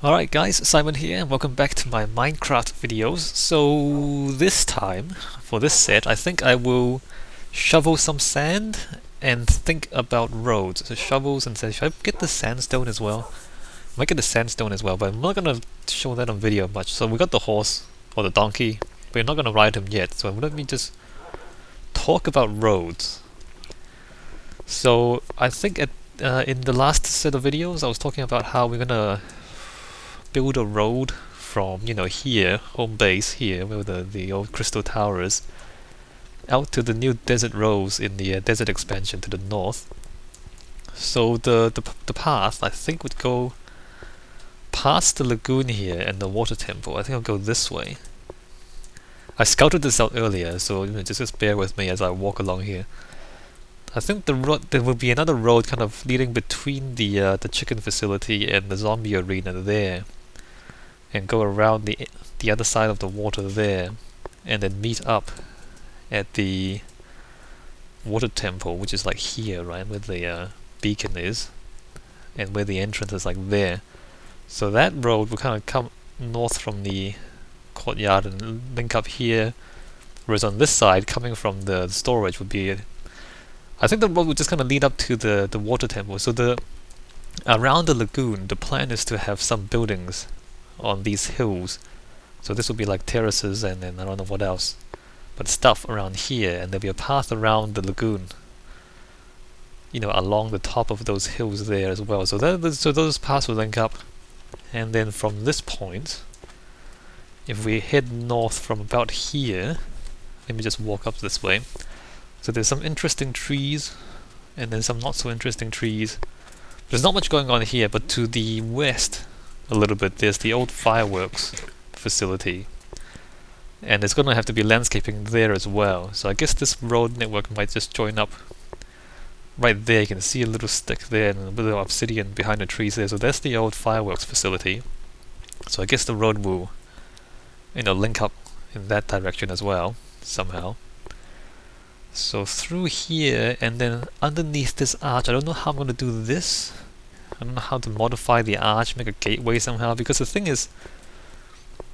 Alright guys, Simon here and welcome back to my Minecraft videos. So this time, for this set, I think I will shovel some sand and think about roads. So shovels and sand. Should I get the sandstone as well? I might get the sandstone as well, but I'm not gonna show that on video much. So we got the horse, or the donkey, but we're not gonna ride him yet. So let me just talk about roads. So I think in the last set of videos I was talking about how we're gonna build a road from, here, home base here, where the old crystal tower is, out to the new desert roads in the desert expansion to the north. So the path, I think, would go past the lagoon here and the water temple. I think I'll go this way. I scouted this out earlier, so just bear with me as I walk along here. I think there will be another road kind of leading between the chicken facility and the zombie arena there, and go around the other side of the water there, and then meet up at the water temple, which is like here, right, where the beacon is, and where the entrance is like there. So that road will kind of come north from the courtyard and link up here, whereas on this side, coming from the storage, would be, I think the road would just kind of lead up to the water temple. So around the lagoon, the plan is to have some buildings on these hills. So this will be like terraces and then I don't know what else, but stuff around here, and there'll be a path around the lagoon, along the top of those hills there as well. So those paths will link up, and then from this point, if we head north from about here, let me just walk up this way. So there's some interesting trees, and then some not so interesting trees. There's not much going on here, but to the west a little bit, there's the old fireworks facility, and there's going to have to be landscaping there as well. So I guess this road network might just join up right there. You can see a little stick there and a bit of obsidian behind the trees there. So that's the old fireworks facility. So I guess the road will, link up in that direction as well somehow. So through here, and then underneath this arch, I don't know how I'm going to do this. I don't know how to modify the arch, make a gateway somehow, because the thing is,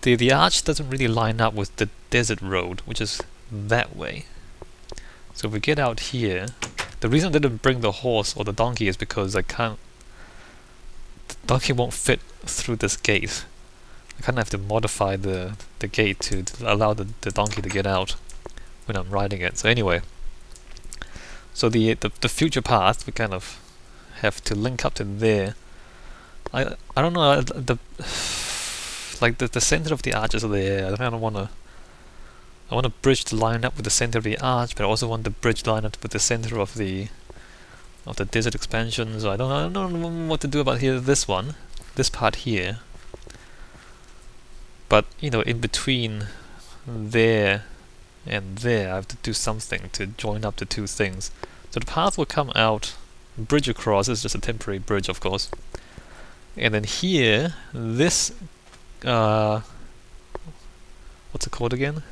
the arch doesn't really line up with the desert road, which is that way. So if we get out here, the reason I didn't bring the horse or the donkey is because the donkey won't fit through this gate. I kind of have to modify the gate to allow the donkey to get out when I'm riding it. So anyway, so the future path, we kind of have to link up to there. I don't know, the center of the arch is there. I kind of want to bridge the line up with the center of the arch, but I also want the bridge line up with the center of the desert expansion. So I don't know what to do about this part here. But in between there and there, I have to do something to join up the two things. So the path will come out, bridge across. This is just a temporary bridge, of course. And then here, this what's it called again?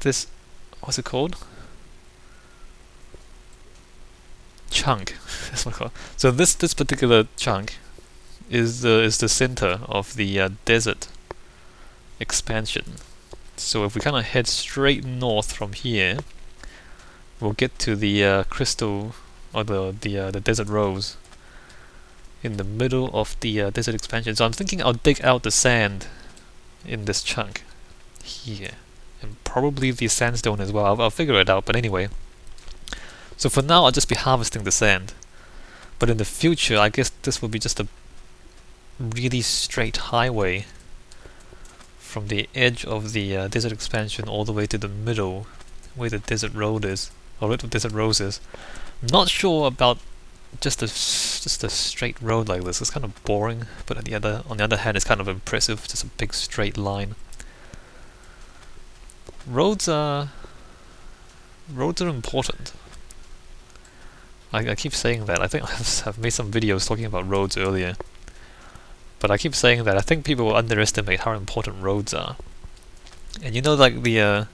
What's it called? Chunk. That's what it's called. So this particular chunk is the center of the desert expansion. So if we kind of head straight north from here, we'll get to the crystal, or the desert rose in the middle of the desert expansion. So I'm thinking I'll dig out the sand in this chunk here, and probably the sandstone as well. I'll figure it out, but anyway. So for now I'll just be harvesting the sand, but in the future I guess this will be just a really straight highway from the edge of the desert expansion all the way to the middle where the desert road is, or where the desert rose is. I'm not sure about just a straight road like this. It's kind of boring, but on the other hand, it's kind of impressive. Just a big straight line. Roads are important. I keep saying that. I think I've made some videos talking about roads earlier, but I keep saying that I think people underestimate how important roads are. And like the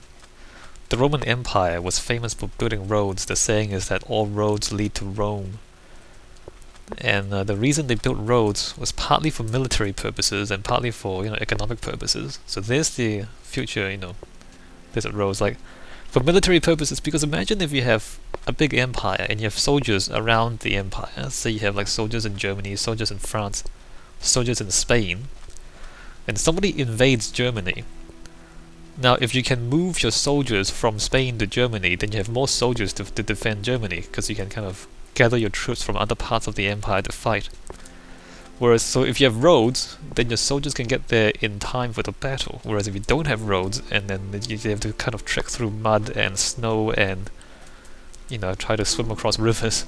Roman Empire was famous for building roads. The saying is that all roads lead to Rome. And the reason they built roads was partly for military purposes and partly for economic purposes. So there's the future desert roads. Like for military purposes, because imagine if you have a big empire and you have soldiers around the empire. Say you have like soldiers in Germany, soldiers in France, soldiers in Spain, and somebody invades Germany. Now, if you can move your soldiers from Spain to Germany, then you have more soldiers to defend Germany, because you can kind of gather your troops from other parts of the empire to fight. Whereas, so if you have roads, then your soldiers can get there in time for the battle. Whereas if you don't have roads, and then you have to kind of trek through mud and snow and try to swim across rivers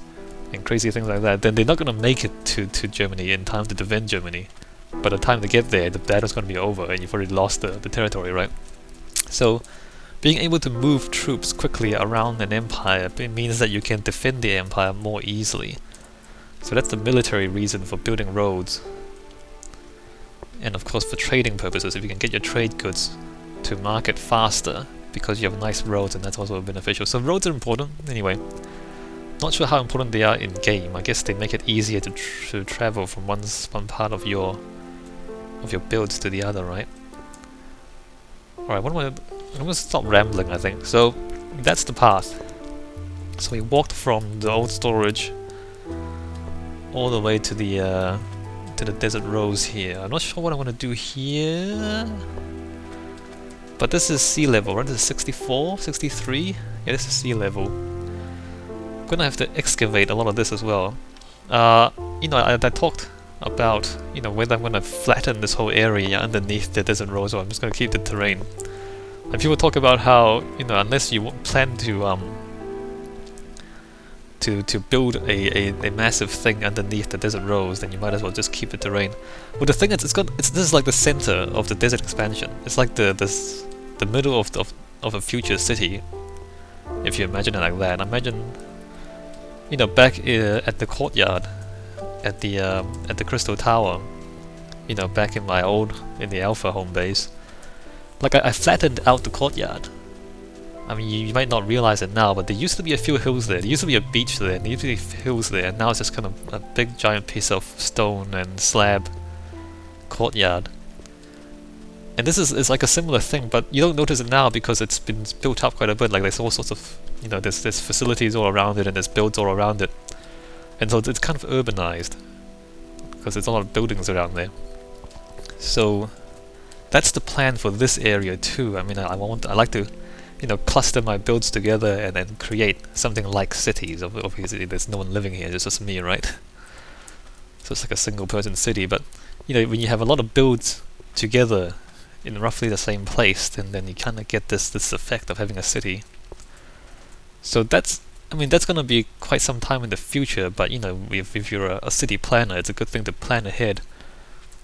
and crazy things like that, then they're not going to make it to Germany in time to defend Germany. By the time they get there, the battle's going to be over and you've already lost the territory, right? So, being able to move troops quickly around an empire means that you can defend the empire more easily. So that's the military reason for building roads. And of course for trading purposes, if you can get your trade goods to market faster because you have nice roads, and that's also beneficial. So roads are important anyway. Not sure how important they are in game. I guess they make it easier to travel from one part of your builds to the other, right? Alright, I'm going to stop rambling, I think. So, that's the path. So we walked from the old storage all the way to the desert roads here. I'm not sure what I want to do here. But this is sea level, right? This is 64? 63? Yeah, this is sea level. I'm going to have to excavate a lot of this as well. I talked about whether I'm going to flatten this whole area underneath the desert roads, or I'm just going to keep the terrain. And people talk about how unless you plan to build a massive thing underneath the desert roads, then you might as well just keep the terrain. Well, the thing is, this is like the center of the desert expansion. It's like the middle of a future city, if you imagine it like that. Imagine back at the courtyard at the Crystal Tower, back in the Alpha home base. Like I flattened out the courtyard. I mean, you might not realize it now, but there used to be a few hills there. There used to be a beach there. There used to be hills there, and now it's just kind of a big giant piece of stone and slab courtyard. And this is like a similar thing, but you don't notice it now because it's been built up quite a bit. Like there's all sorts of there's facilities all around it, and there's builds all around it. And so it's kind of urbanized because there's a lot of buildings around there. So that's the plan for this area too. I mean, I like to cluster my builds together and then create something like cities. Obviously there's no one living here, it's just me, right? So it's like a single person city, but when you have a lot of builds together in roughly the same place, then you kind of get this effect of having a city. So that's going to be quite some time in the future, but if you're a city planner, it's a good thing to plan ahead.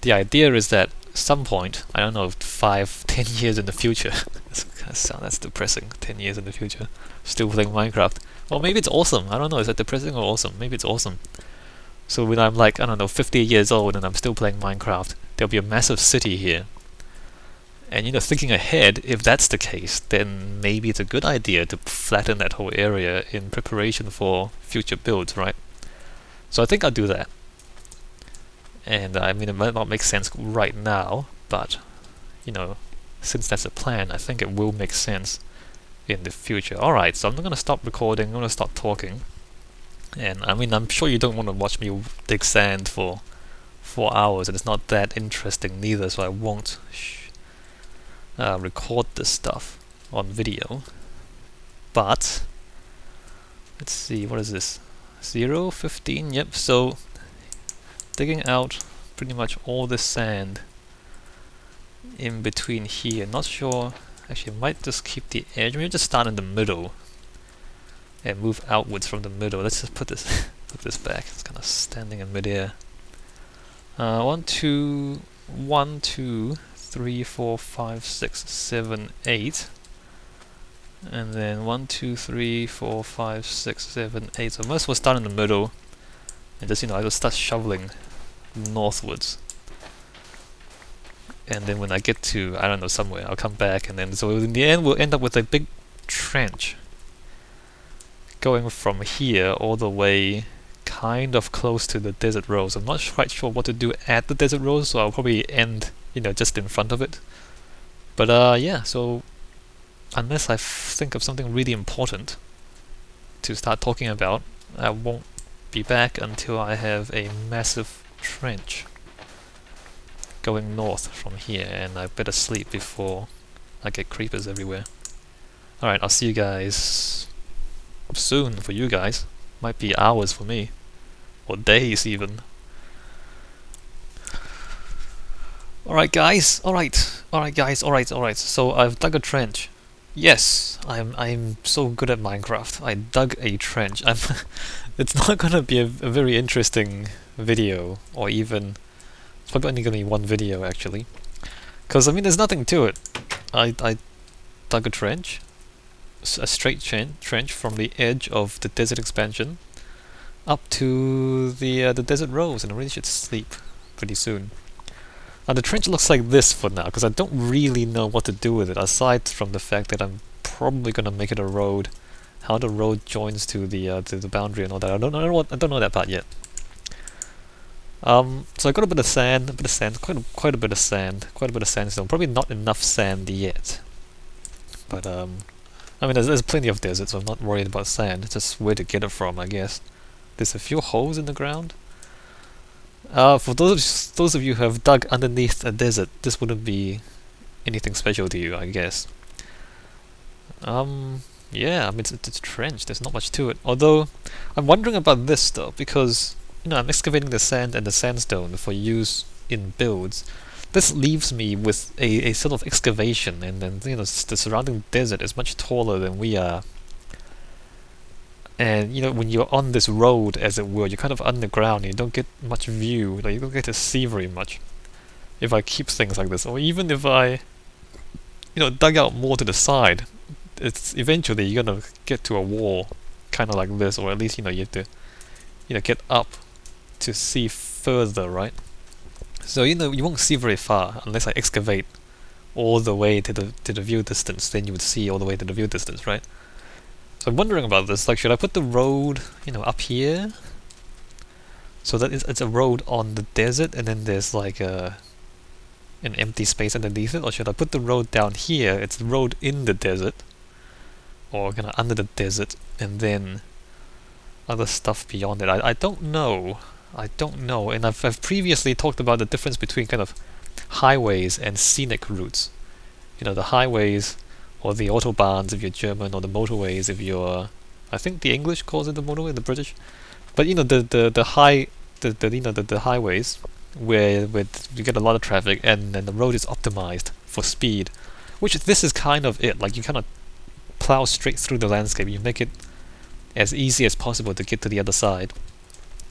The idea is that some point, I don't know, 5-10 years in the future, that's depressing, 10 years in the future, still playing Minecraft. Or maybe it's awesome, I don't know, is that depressing or awesome? Maybe it's awesome. So when I'm like, I don't know, 50 years old and I'm still playing Minecraft, there'll be a massive city here. And thinking ahead, if that's the case, then maybe it's a good idea to flatten that whole area in preparation for future builds, right? So I think I'll do that. And I mean, it might not make sense right now, but since that's a plan, I think it will make sense in the future. Alright, so I'm not going to stop recording, I'm going to stop talking. And I mean, I'm sure you don't want to watch me dig sand for 4 hours, and it's not that interesting neither, so I won't record this stuff on video. But let's see, what is this? 0, 15, yep, so digging out pretty much all the sand in between here. Not sure, actually I might just keep the edge, maybe just start in the middle and move outwards from the middle. Let's just put this back, it's kind of standing in midair. 1, 2, 3, 4, 5, 6, 7, 8, and then 1, 2, 3, 4, 5, 6, 7, 8. So I might as well start in the middle and just I just start shoveling northwards. And then when I get to, I don't know, somewhere, I'll come back, and then so in the end we'll end up with a big trench going from here all the way kind of close to the desert rose. I'm not quite sure what to do at the desert rose, so I'll probably end, just in front of it. But yeah, so unless I think of something really important to start talking about, I won't be back until I have a massive trench going north from here, and I better sleep before I get creepers everywhere. Alright, I'll see you guys soon for you guys. Might be hours for me. Or days even. Alright guys, alright, so I've dug a trench. Yes, I'm so good at Minecraft. I dug a trench. It's not gonna be a very interesting video, or even it's probably only gonna be one video actually. Cause I mean there's nothing to it. I dug a trench. A straight trench from the edge of the desert expansion up to the desert rose, and I really should sleep pretty soon. Now the trench looks like this for now, because I don't really know what to do with it, aside from the fact that I'm probably gonna make it a road. How the road joins to the boundary and all that, I don't know that part yet. So I got a bit of sand, quite a bit of sandstone. Probably not enough sand yet, but I mean there's plenty of desert, so I'm not worried about sand. It's just where to get it from, I guess. There's a few holes in the ground. For those of you who have dug underneath a desert, this wouldn't be anything special to you, I guess. Yeah, I mean it's a trench. There's not much to it. Although I'm wondering about this though, because I'm excavating the sand and the sandstone for use in builds. This leaves me with a sort of excavation, and then the surrounding desert is much taller than we are. And when you're on this road, as it were, you're kind of underground, you don't get much view, you don't get to see very much if I keep things like this. Or even if I dug out more to the side, it's eventually you're gonna get to a wall kind of like this, or at least you have to get up to see further, right? So you won't see very far unless I excavate all the way to the view distance. Then you would see all the way to the view distance, right? So I'm wondering about this, like should I put the road, up here? So that it's a road on the desert, and then there's like an empty space underneath it? Or should I put the road down here, it's the road in the desert, or kind of under the desert, and then other stuff beyond it? I don't know. And I've previously talked about the difference between kind of highways and scenic routes. The highways, or the autobahns if you're German, or the motorways if you're, I think the English calls it the motorway, the British. But the highways where you get a lot of traffic, and the road is optimized for speed, which this is kind of it. Like you kind of plow straight through the landscape. You make it as easy as possible to get to the other side.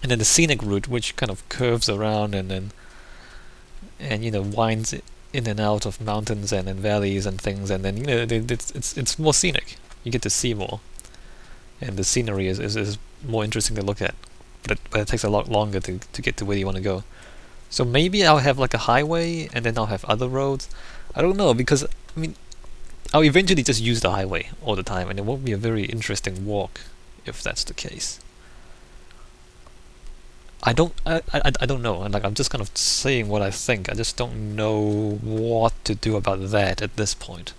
And then the scenic route, which kind of curves around and winds in and out of mountains and valleys and things, and then it's more scenic. You get to see more, and the scenery is more interesting to look at. But it takes a lot longer to get to where you want to go. So maybe I'll have like a highway, and then I'll have other roads. I don't know, because I mean I'll eventually just use the highway all the time, and it won't be a very interesting walk if that's the case. I don't know, and I'm just kind of saying what I think. I just don't know what to do about that at this point.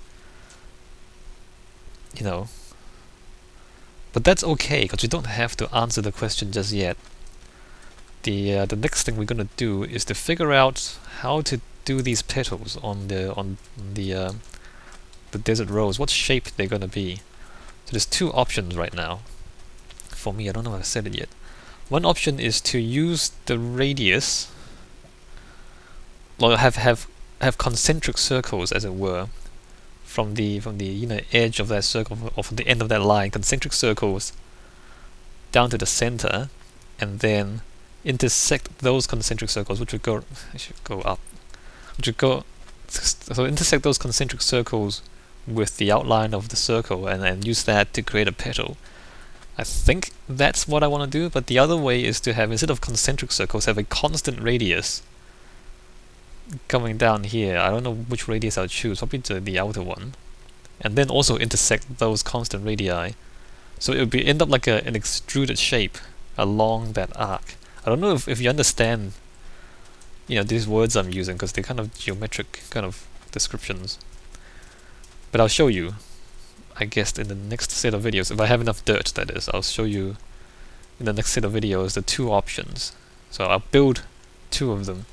But that's okay, because we don't have to answer the question just yet. The next thing we're gonna do is to figure out how to do these petals on the desert rose. What shape they're gonna be. So there's two options right now. For me, I don't know if I've said it yet. One option is to use the radius, or have concentric circles, as it were, from the edge of that circle, or from the end of that line, concentric circles down to the center, and then intersect those concentric circles, which would go. I should go up. So intersect those concentric circles with the outline of the circle, and use that to create a petal. I think that's what I want to do, but the other way is to have, instead of concentric circles, have a constant radius coming down here. I don't know which radius I'll choose, probably the outer one. And then also intersect those constant radii. So it would end up like an extruded shape, along that arc. I don't know if you understand, these words I'm using, because they're kind of geometric kind of descriptions. But I'll show you, I guess, in the next set of videos, if I have enough dirt, that is. I'll show you in the next set of videos the two options. So I'll build two of them.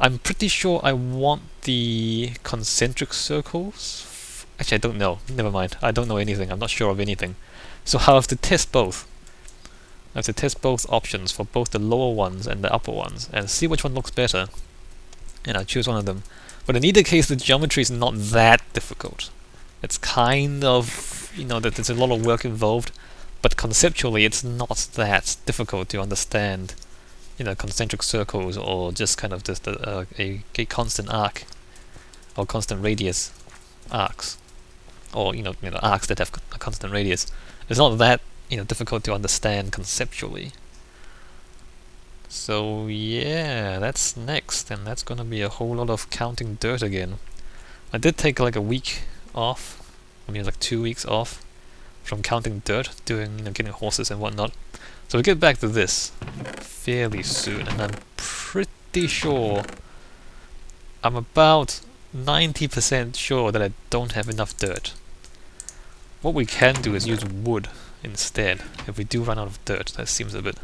I'm pretty sure I want the concentric circles. Actually, I don't know. Never mind. I don't know anything. I'm not sure of anything. So I'll have to test both. I have to test both options for both the lower ones and the upper ones and see which one looks better. And I'll choose one of them. But in either case, the geometry is not that difficult. It's kind of, that there's a lot of work involved, but conceptually it's not that difficult to understand, concentric circles, or just kind of just a constant arc or constant radius arcs, or arcs that have a constant radius. It's not that difficult to understand conceptually. So yeah, that's next, and that's gonna be a whole lot of counting dirt again. I did take like a week off, like 2 weeks off from counting dirt, doing getting horses and whatnot. So we'll get back to this fairly soon, and I'm pretty sure, I'm about 90% sure that I don't have enough dirt. What we can do is use wood instead, if we do run out of dirt. That seems a bit,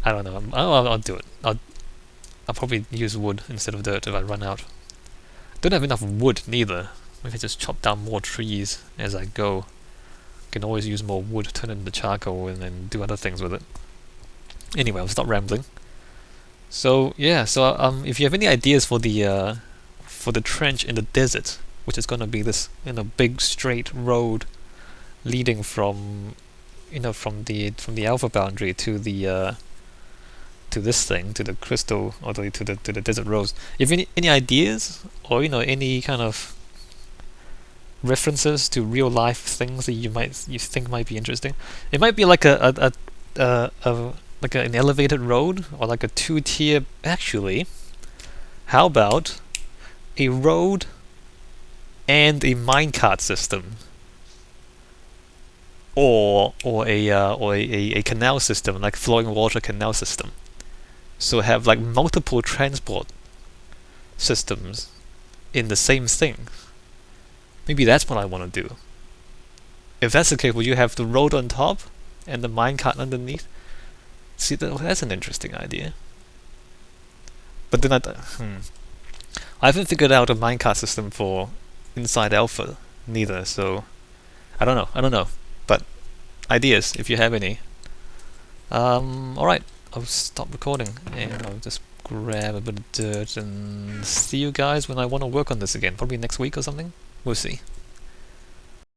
I don't know, I'll do it. I'll probably use wood instead of dirt if I run out. Don't have enough wood neither. Maybe I just chop down more trees as I go. Can always use more wood, turn it into charcoal, and then do other things with it. Anyway, I'll stop rambling. So yeah, if you have any ideas for the trench in the desert, which is going to be this big straight road leading from from the alpha boundary to the to this thing, to the crystal, or to the desert rose. If any ideas, or any kind of references to real life things that you think might be interesting. It might be like like an elevated road, or like a 2-tier. Actually, how about a road and a minecart system, or a canal system, like flowing water canal system. So have like multiple transport systems in the same thing. Maybe that's what I want to do. If that's the case, will you have the road on top and the minecart underneath? See, that's an interesting idea. But then I haven't figured out a minecart system for Inside Alpha neither, so I don't know. But ideas, if you have any. Alright, I'll stop recording and I'll just grab a bit of dirt and see you guys when I want to work on this again. Probably next week or something. We'll see.